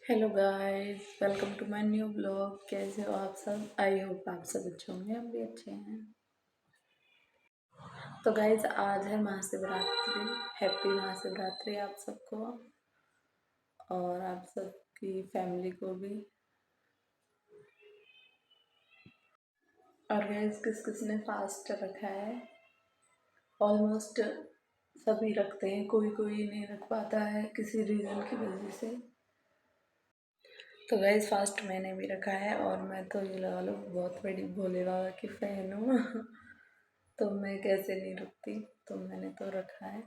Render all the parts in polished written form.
Hello guys, welcome to my new blog. कैसे हो आप सब? आई होप आप सब अच्छे होंगे, हम भी अच्छे हैं। तो गाइस, आज है महाशिवरात्रि। हैप्पी महाशिवरात्रि आप सबको और आप सबकी फैमिली को भी। और गाइस, किस किस ने फास्ट रखा है? ऑलमोस्ट सभी रखते हैं, कोई कोई नहीं रख पाता है किसी रीज़न की वजह से। तो गाइस, फास्ट मैंने भी रखा है और मैं तो ये लगा लो बहुत बड़ी भोले बाबा की फ़ैन हूँ। तो मैं कैसे नहीं रुकती, तो मैंने तो रखा है।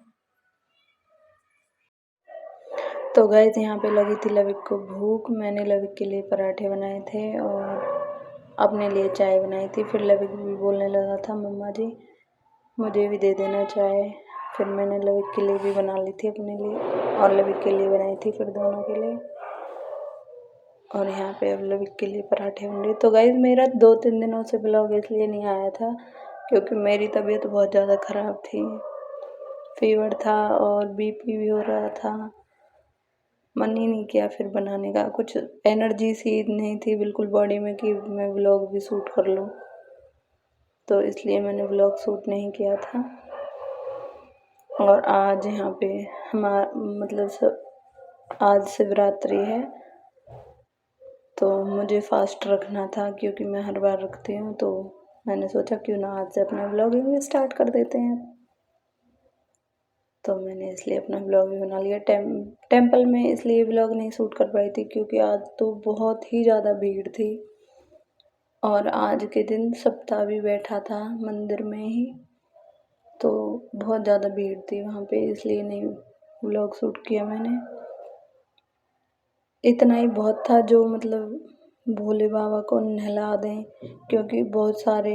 तो गाइस, यहाँ पे लगी थी लविक को भूख। मैंने लविक के लिए पराठे बनाए थे और अपने लिए चाय बनाई थी। फिर लविक भी बोलने लगा था, मम्मा जी मुझे भी दे देना चाय। फिर मैंने लविक के लिए भी बना ली थी, अपने लिए और लविक के लिए बनाई थी, फिर दोनों के लिए। और यहाँ पे अब लविक के लिए पराठे बन रहे। तो गाइस, मेरा 2-3 दिनों से ब्लॉग इसलिए नहीं आया था क्योंकि मेरी तबीयत बहुत ज़्यादा ख़राब थी। फीवर था और बीपी भी हो रहा था। मन ही नहीं किया फिर बनाने का, कुछ एनर्जी सी नहीं थी बिल्कुल बॉडी में कि मैं व्लॉग भी शूट कर लूँ। तो इसलिए मैंने व्लॉग शूट नहीं किया था। और आज यहाँ पे आज शिवरात्रि है तो मुझे फास्ट रखना था क्योंकि मैं हर बार रखती हूँ। तो मैंने सोचा क्यों ना आज से अपना व्लॉगिंग भी स्टार्ट कर देते हैं। तो मैंने इसलिए अपना ब्लॉग भी बना लिया। टेम्पल में इसलिए ब्लॉग नहीं शूट कर पाई थी क्योंकि आज तो बहुत ही ज़्यादा भीड़ थी और आज के दिन सप्ताह भी बैठा था मंदिर में ही, तो बहुत ज़्यादा भीड़ थी वहाँ पे, इसलिए नहीं ब्लॉग शूट किया मैंने। इतना ही बहुत था जो भोले बाबा को नहला दें, क्योंकि बहुत सारे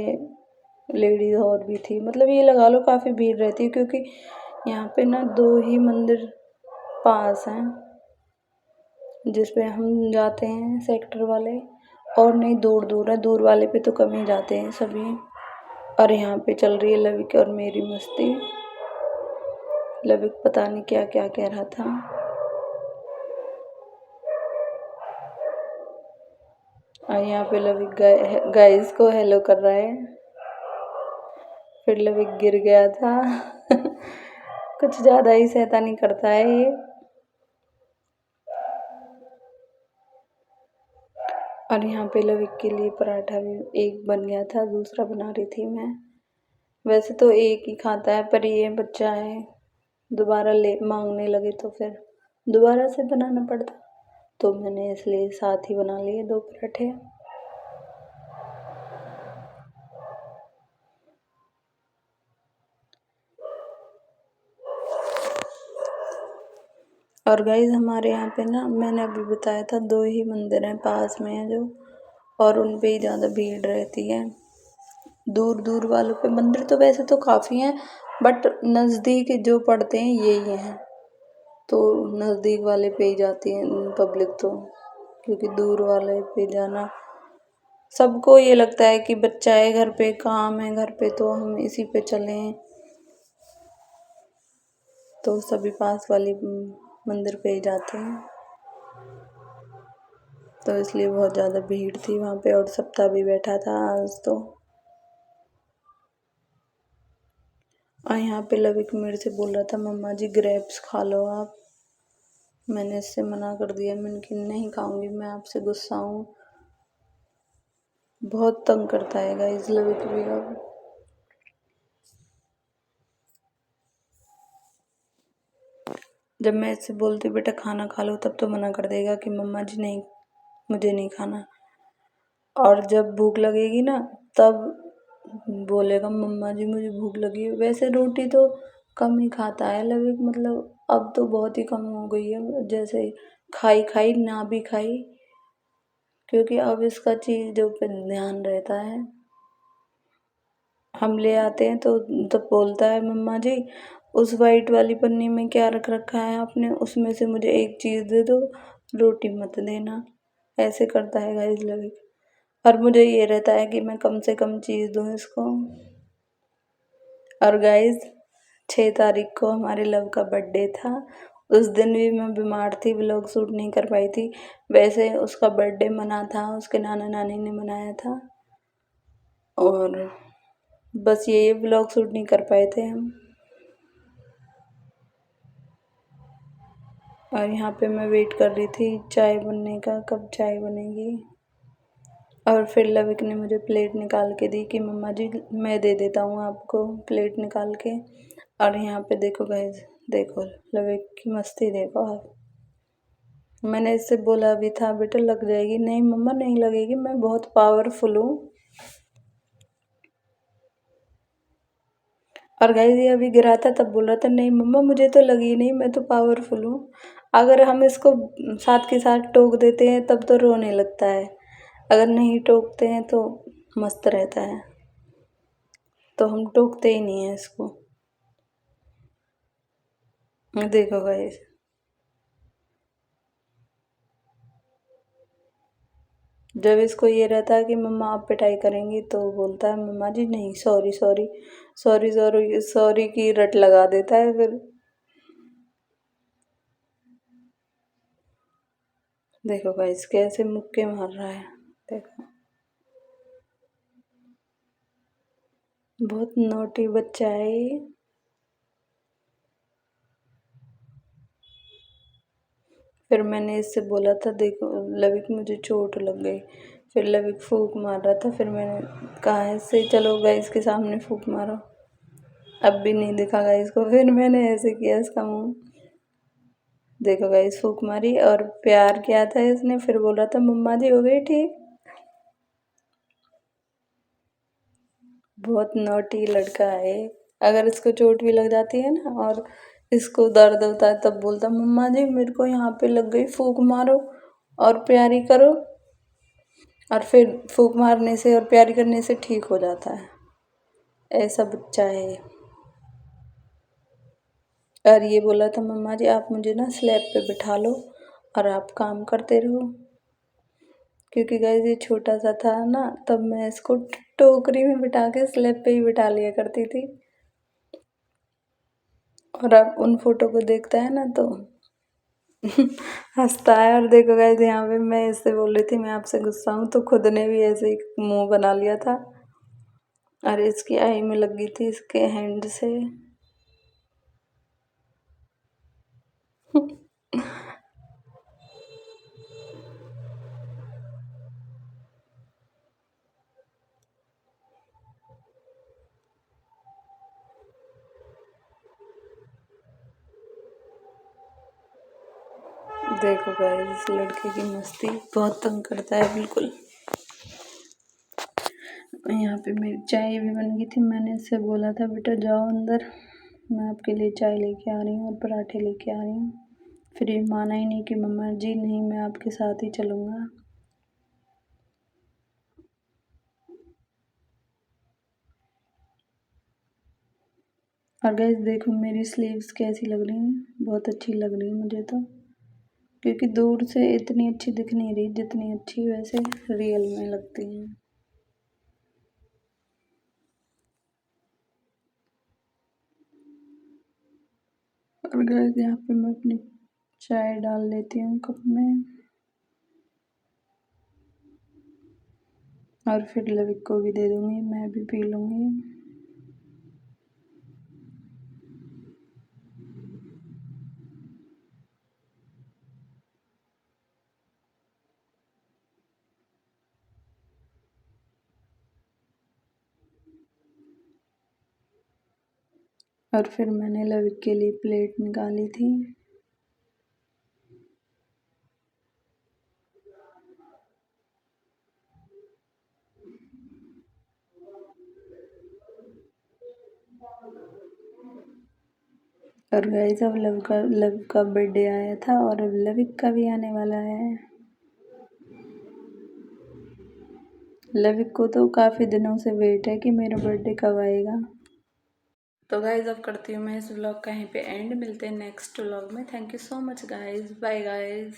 लेडीज़ और भी थी। ये लगा लो काफ़ी भीड़ रहती है क्योंकि यहाँ पे ना 2 ही मंदिर पास हैं जिस पे हम जाते हैं सेक्टर वाले, और नहीं दूर दूर है, दूर वाले पे तो कम ही जाते हैं सभी। और यहाँ पे चल रही है लविक और मेरी मस्ती। लविक पता नहीं क्या क्या कह रहा था। और यहाँ पे लविक गाइस को हेलो कर रहा है। फिर लविक गिर गया था। कुछ ज़्यादा ही शैतानी करता है ये। और यहाँ पे लविक के लिए पराठा भी एक बन गया था, दूसरा बना रही थी मैं। वैसे तो एक ही खाता है पर ये बच्चा है, दोबारा ले मांगने लगे तो फिर दोबारा से बनाना पड़ता, तो मैंने इसलिए साथ ही बना लिए 2 पराठे। और गाइस, हमारे यहाँ पे ना मैंने अभी बताया था 2 ही मंदिर हैं पास में है जो, और उन पे ही ज़्यादा भीड़ रहती है। दूर दूर वालों पे मंदिर तो वैसे तो काफ़ी हैं बट नज़दीक जो पड़ते हैं यही हैं, तो नज़दीक वाले पे ही जाती है पब्लिक तो, क्योंकि दूर वाले पे जाना सबको ये लगता है कि बच्चा है घर पे, काम है घर पे, तो हम इसी पे चलें, तो सभी पास वाली मंदिर पे ही जाते हैं। तो इसलिए बहुत ज़्यादा भीड़ थी वहाँ पे और सप्ताह भी बैठा था आज तो। और यहाँ पे लविक मेरे से बोल रहा था, मम्मा जी ग्रेप्स खा लो आप। मैंने इससे मना कर दिया, मैंने कि नहीं खाऊंगी, मैं आपसे गुस्सा हूँ। बहुत तंग करता है गाइस लविक भी अब। जब मैं इससे बोलती बेटा खाना खा लो तब तो मना कर देगा कि मम्मा जी नहीं, मुझे नहीं खाना। और जब भूख लगेगी ना तब बोलेगा मम्मा जी मुझे भूख लगी है। वैसे रोटी तो कम ही खाता है लविक, अब तो बहुत ही कम हो गई है, जैसे खाई खाई ना भी खाई, क्योंकि अब इसका चीज़ों पे ध्यान रहता है। हम ले आते हैं तो तब बोलता है मम्मा जी उस वाइट वाली पन्नी में क्या रख रखा है आपने, उसमें से मुझे एक चीज़ दे दो, रोटी मत देना। ऐसे करता है गाइस लविक, और मुझे ये रहता है कि मैं कम से कम चीज़ दूँ इसको। और गाइस, 6 तारीख को हमारे लव का बर्थडे था उस दिन भी मैं बीमार थी, व्लॉग शूट नहीं कर पाई थी। वैसे उसका बर्थडे मना था, उसके नाना नानी ने मनाया था और बस ये व्लॉग शूट नहीं कर पाए थे हम। और यहाँ पे मैं वेट कर रही थी चाय बनने का, कब चाय बनेगी। और फिर लविक ने मुझे प्लेट निकाल के दी कि मम्मा जी मैं दे देता हूँ आपको प्लेट निकाल के। और यहाँ पे देखो गाइस, देखो लविक की मस्ती देखो आप। मैंने इससे बोला भी था बेटा लग जाएगी, नहीं मम्मा नहीं लगेगी, मैं बहुत पावरफुल हूँ। और गाइस ये अभी गिरा था तब बोल रहा था नहीं मम्मा मुझे तो लगी नहीं, मैं तो पावरफुल हूँ। अगर हम इसको साथ के साथ टोक देते हैं तब तो रोने लगता है, अगर नहीं टोकते हैं तो मस्त रहता है। तो हम टोकते ही नहीं है इसको। देखो गाइस, जब इसको ये रहता है कि मम्मा आप पिटाई करेंगी तो बोलता है मम्मा जी नहीं sorry sorry sorry sorry sorry की रट लगा देता है फिर। देखो गाइस कैसे मुक्के मार रहा है, देखो बहुत नोटी बच्चा है ये। फिर मैंने इससे बोला था देखो लविक मुझे चोट लग गई, फिर लविक फूंक मार रहा था, फिर मैंने कहा इससे चलो गाइस के सामने फूंक मारो। अब भी नहीं दिखा गाइस को, फिर मैंने ऐसे किया इसका मुंह। देखो गाइस फूंक मारी और प्यार किया था इसने, फिर बोल रहा था मम्मा जी हो गई ठीक। बहुत नोटी लड़का है। अगर इसको चोट भी लग जाती है ना और इसको दर्द होता है तब बोलता मम्मा जी मेरे को यहाँ पे लग गई, फूंक मारो और प्यारी करो। और फिर फूंक मारने से और प्यारी करने से ठीक हो जाता है। ऐसा बच्चा है। और ये बोला था मम्मा जी आप मुझे ना स्लैब पे बिठा लो और आप काम करते रहो, क्योंकि गाइस ये छोटा सा था ना तब मैं इसको टोकरी में बिठा के स्लैब पे ही बिठा लिया करती थी। और अब उन फोटो को देखता है ना तो हंसता है। और देखो गाइस यहाँ पे मैं इससे बोल रही थी मैं आपसे गुस्सा हूँ तो खुद ने भी ऐसे ही मुंह बना लिया था और इसकी आई में लगी थी इसके हैंड से। देखो गाइस इस लड़के की मस्ती बहुत तंग करता है बिल्कुल। यहाँ पे मेरी चाय भी बन गई थी, मैंने इससे बोला था बेटा जाओ अंदर मैं आपके लिए चाय लेके आ रही हूँ और पराठे लेके आ रही हूँ। फिर ये माना ही नहीं कि मम्मा जी नहीं मैं आपके साथ ही चलूँगा। और गाइस देखो मेरी स्लीव्स कैसी लग रही हैं, बहुत अच्छी लग रही है मुझे तो, क्योंकि दूर से इतनी अच्छी दिख नहीं रही जितनी अच्छी वैसे रियल में लगती हैं। और गाइस यहाँ पे मैं अपनी चाय डाल लेती हूँ कप में और फिर लविक को भी दे दूँगी, मैं भी पी लूँगी। और फिर मैंने लविक के लिए प्लेट निकाली थी। और गाइस अब लव का बर्थडे आया था और अब लविक का भी आने वाला है। लविक को तो काफ़ी दिनों से वेट है कि मेरा बर्थडे कब आएगा। तो गाइज अब करती हूँ मैं इस व्लॉग का यहीं पे एंड, मिलते हैं नेक्स्ट व्लॉग में। Thank you so much guys, bye guys.